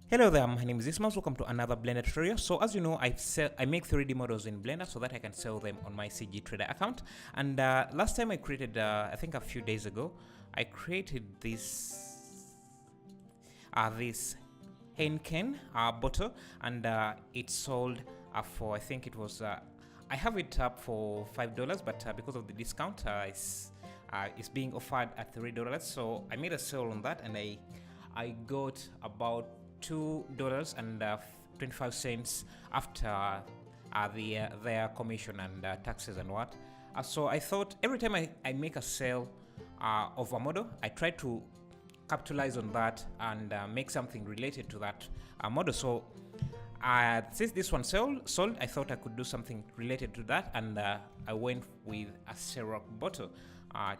Hello there, my name is Ismas. Welcome to another Blender tutorial. So as you know, I make 3D models in Blender so that I can sell them on my CG Trader account. And last time I created, I think a few days ago, I created this Henken bottle, and it sold for, I think it was, I have it up for $5, but because of the discount, it's being offered at $3. So I made a sale on that, and I got about $2.25 after their commission and taxes and what. So I thought every time I make a sale of a model, I try to capitalize on that and make something related to that model. So since this one sold, I thought I could do something related to that, and I went with a ciroc bottle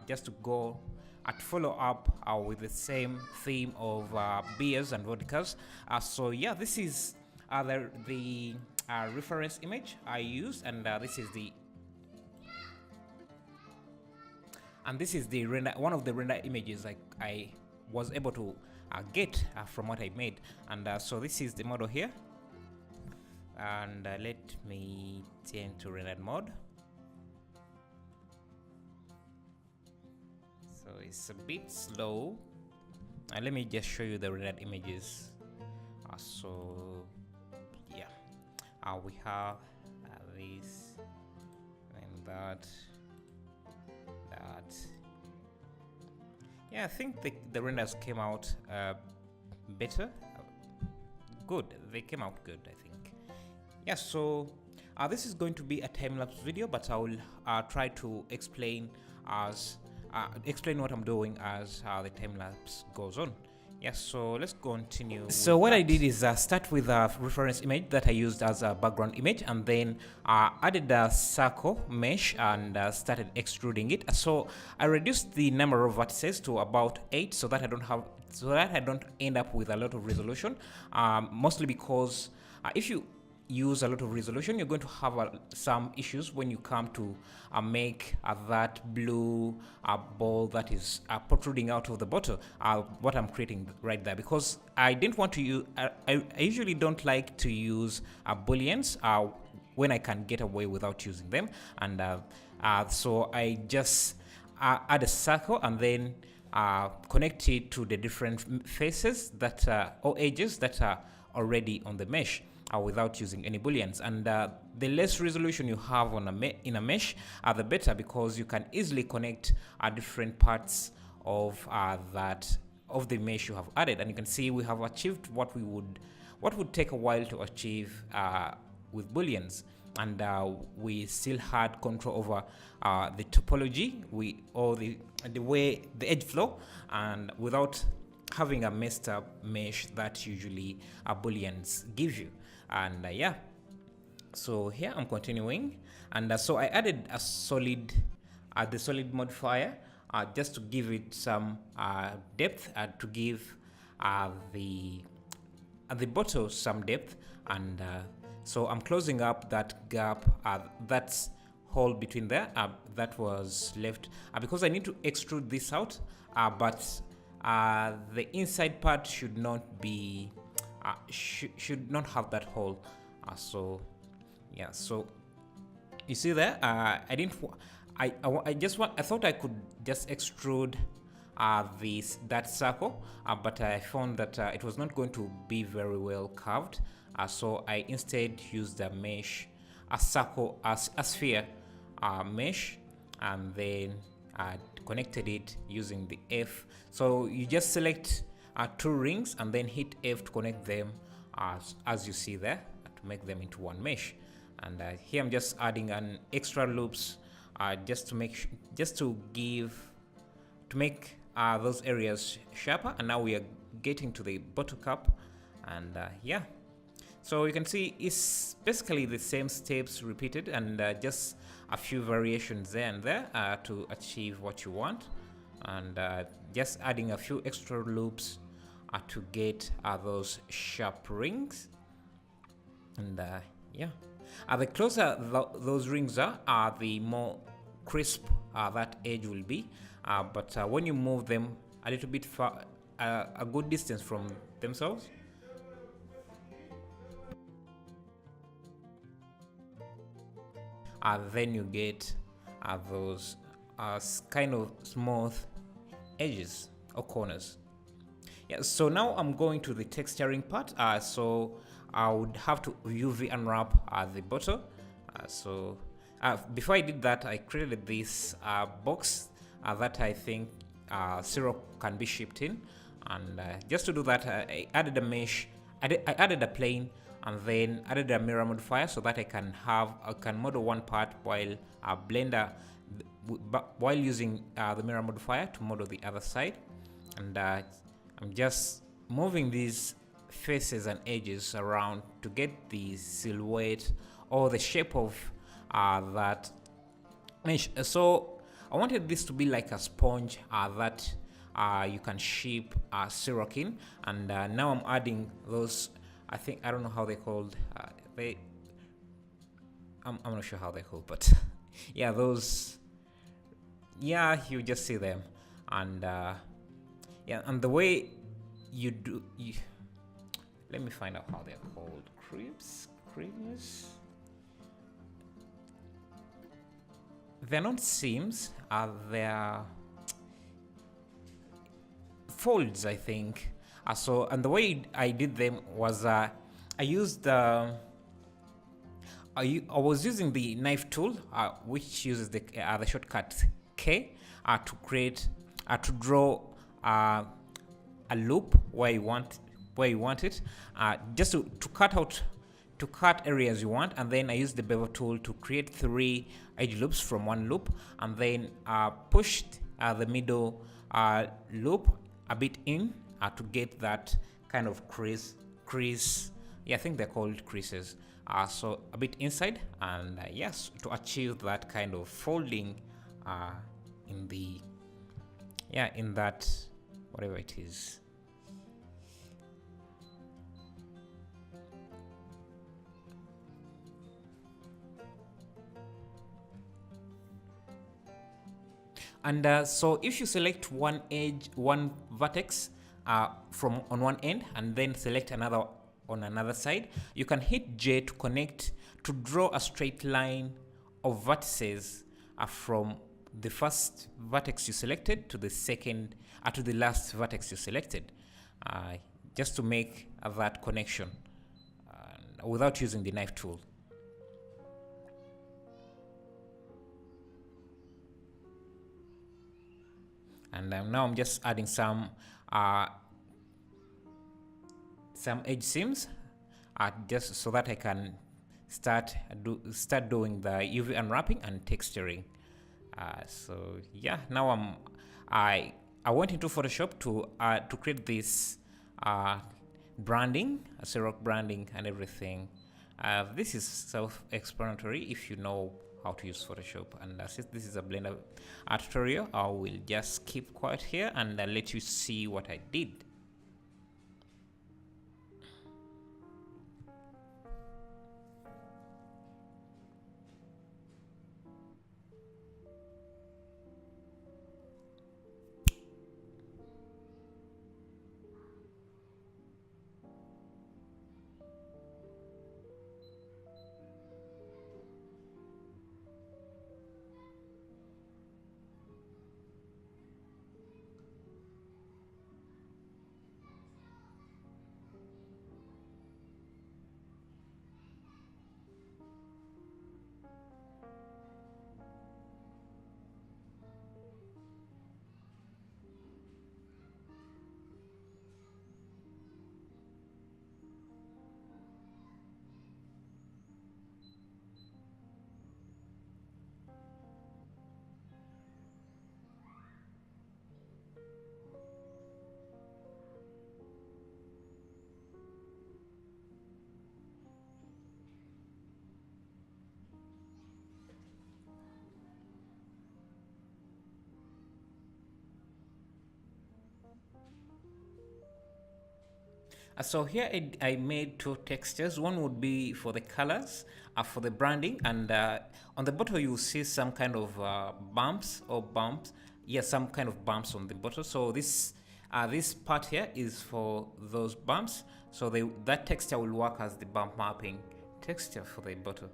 just to go to follow up with the same theme of beers and vodkas. So yeah, this is the reference image I used, and this is the render, one of the render images I was able to get from what I made. And so this is the model here, and let me change to rendered mode. So it's a bit slow, and let me just show you the rendered images. So yeah, we have this and that. Yeah, I think the renders came out better. Good, they came out good, I think. Yeah, so this is going to be a time-lapse video, but I will try to explain what I'm doing as the time-lapse goes on. Yes, so let's continue. So what I did is start with a reference image that I used as a background image, and then added a circle mesh and started extruding it. So I reduced the number of vertices to about 8 so that I don't end up with a lot of resolution. Mostly because if you use a lot of resolution, you're going to have some issues when you come to make that blue ball that is protruding out of the bottle, what I'm creating right there, because I didn't want to use, I usually don't like to use booleans when I can get away without using them. And so I just add a circle and then connect it to the different faces that or edges that are already on the mesh, without using any booleans. And the less resolution you have on in a mesh, the better, because you can easily connect different parts of the mesh you have added. And you can see we have achieved what would take a while to achieve with booleans. And we still had control over the topology, or the way the edge flow, and without having a messed up mesh that usually booleans give you. And yeah, so here I'm continuing, and so I added a solid, the solid modifier, just to give it some depth, to give the bottle some depth. And so I'm closing up that gap, that's hole between there, that was left, because I need to extrude this out, but the inside part should not be should not have that hole. So yeah, so you see there, I thought I could just extrude that circle, but I found that it was not going to be very well curved. So I instead used a mesh, a sphere mesh, and then connected it using the F. So you just select 2 rings and then hit F to connect them, as you see there, to make them into one mesh. And here I'm just adding an extra loops, just to make those areas sharper. And now we are getting to the bottle cap, and yeah, so you can see it's basically the same steps repeated, and just a few variations there and there to achieve what you want. And just adding a few extra loops to get those sharp rings. And yeah, the closer those rings are, the more crisp that edge will be. But when you move them a little bit far, a good distance from themselves, then you get those kind of smooth edges or corners. Yeah, so now I'm going to the texturing part. So I would have to UV unwrap the bottle. Before I did that, I created this box that I think ciroc can be shipped in, and just to do that, I added a mesh. I added a plane, and then added a mirror modifier so that I can model one part while while using the mirror modifier to model the other side. And I'm just moving these faces and edges around to get the silhouette or the shape of that mesh. So I wanted this to be like a sponge that you can shape ciroc in, and now I'm adding those. I don't know how they're called. I'm not sure how they're called, but yeah, those. Yeah, you just see them, and yeah, and the way you do. Let me find out how they're called. Creeps. They're not seams. They're folds, I think. And the way I did them was I was using the knife tool, which uses the shortcut K to draw a loop where you want it, just to cut areas you want, and then I used the bevel tool to create 3 edge loops from one loop, and then pushed the middle loop a bit in to get that kind of crease. Yeah, I think they're called creases. So a bit inside, and yes, to achieve that kind of folding in that whatever it is. And so if you select one vertex from on one end and then select another on another side, you can hit J to connect, to draw a straight line of vertices from the first vertex you selected to the second, to the last vertex you selected, just to make that connection without using the knife tool. And now I'm just adding some edge seams, just so that I can start doing the UV unwrapping and texturing. So yeah, now I went into Photoshop to create this branding, ciroc branding and everything. This is self-explanatory if you know how to use Photoshop, and since this is a Blender tutorial, I will just keep quiet here and let you see what I did. So here I made 2 textures. One would be for the colors, for the branding, and on the bottle you will see some kind of bumps. Yeah, some kind of bumps on the bottle. So this part here is for those bumps. So that texture will work as the bump mapping texture for the bottle.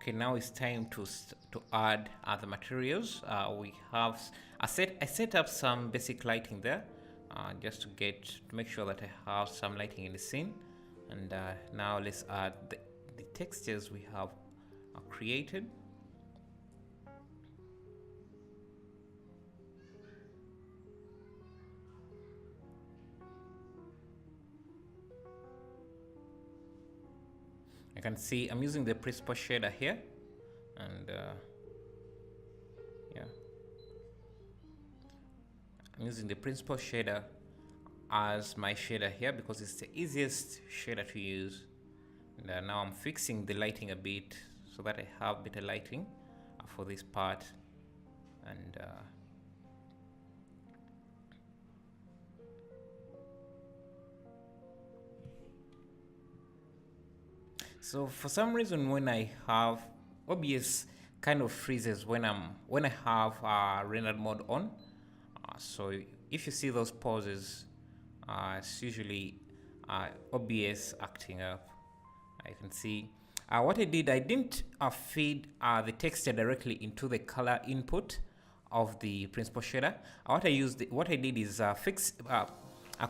Okay, now it's time to add other materials. We have I set up some basic lighting there, just to make sure that I have some lighting in the scene. And now let's add the textures we have created. You can see I'm using the principal shader here, and yeah, I'm using the principal shader as my shader here because it's the easiest shader to use. And now I'm fixing the lighting a bit so that I have better lighting for this part. And so for some reason, when I have OBS kind of freezes when I have rendered mode on. So if you see those pauses, it's usually OBS acting up. I can see what I did. I didn't feed the texture directly into the color input of the principal shader. What I did is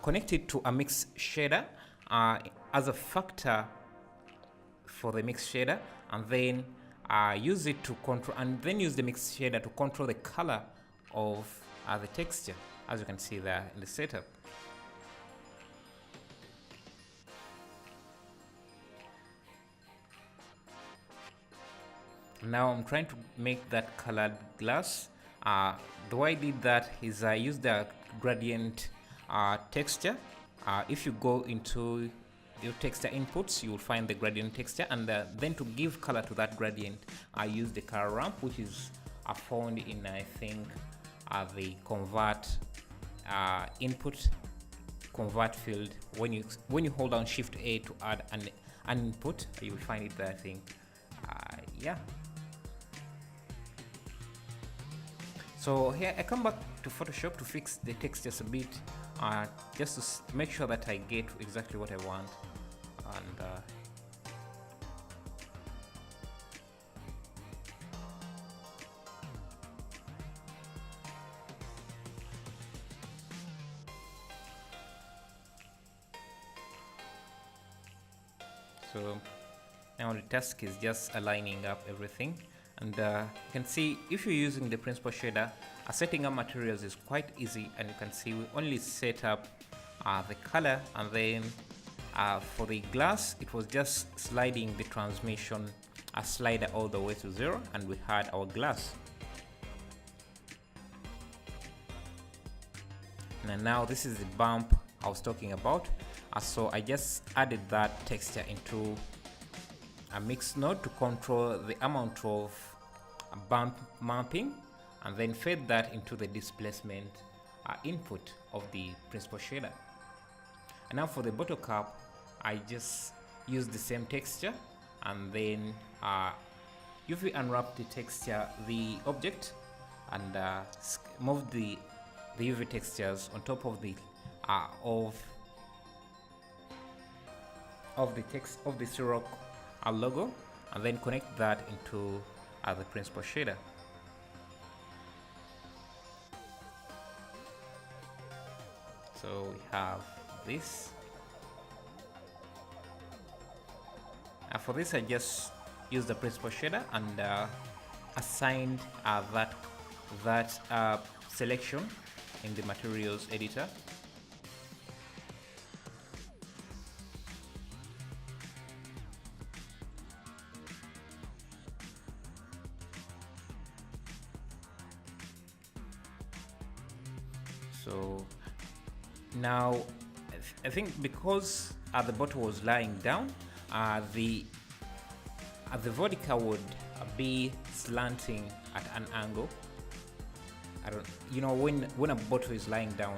connect it to a mix shader as a factor for the mix shader, and then use it to control, and then use the mix shader to control the color of the texture, as you can see there in the setup. Now I'm trying to make that colored glass. The way I did that is I used the gradient texture. If you go into your texture inputs, you will find the gradient texture, and then to give color to that gradient, I use the color ramp, which is found in, I think, the convert input convert field. When you hold down Shift A to add an input, you will find it there, I think. Yeah. So here I come back to Photoshop to fix the textures a bit, just to make sure that I get exactly what I want. And so now the task is just aligning up everything. And you can see if you're using the principal shader, setting up materials is quite easy. And you can see we only set up the color, and then for the glass, it was just sliding the transmission slider all the way to 0, and we had our glass. And now this is the bump I was talking about. So I just added that texture into a mix node to control the amount of bump mapping, and then fed that into the displacement input of the principal shader. And now for the bottle cap, I just use the same texture, and then UV unwrap the texture, the object, and move the UV textures on top of the text of the ciroc logo, and then connect that into the principal shader. So we have this. For this, I just use the principal shader and assigned that selection in the materials editor. So now I think because the bottle was lying down, the vodka would be slanting at an angle. When a bottle is lying down,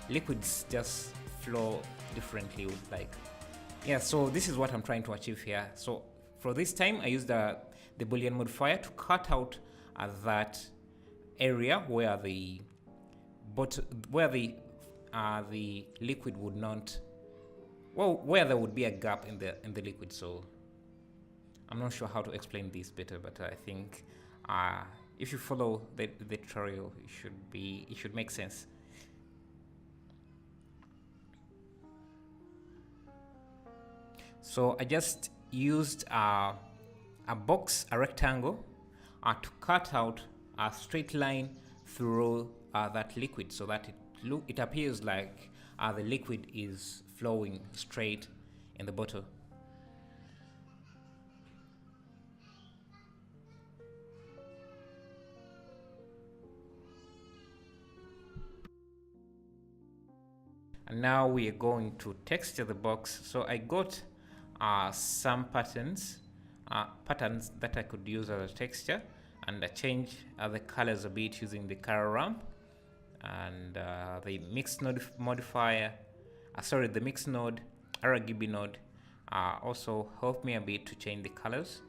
liquids just flow differently. So this is what I'm trying to achieve here. So for this time, I used the Boolean modifier to cut out that area where the liquid would not, where there would be a gap in the liquid. So I'm not sure how to explain this better, but I think if you follow the tutorial, it should make sense. So I just used a rectangle, to cut out a straight line through that liquid, so that it appears like the liquid is flowing straight in the bottle. And now we are going to texture the box. So I got some patterns that I could use as a texture, and I change the colors a bit using the color ramp, and the mix node modifier, the mix node, RGB node, also helped me a bit to change the colors.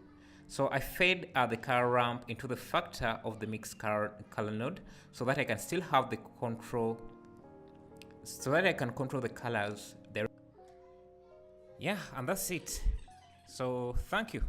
So I fed the color ramp into the factor of the mix color node, so that I can still have the control, so that I can control the colors there. Yeah, and that's it. So thank you.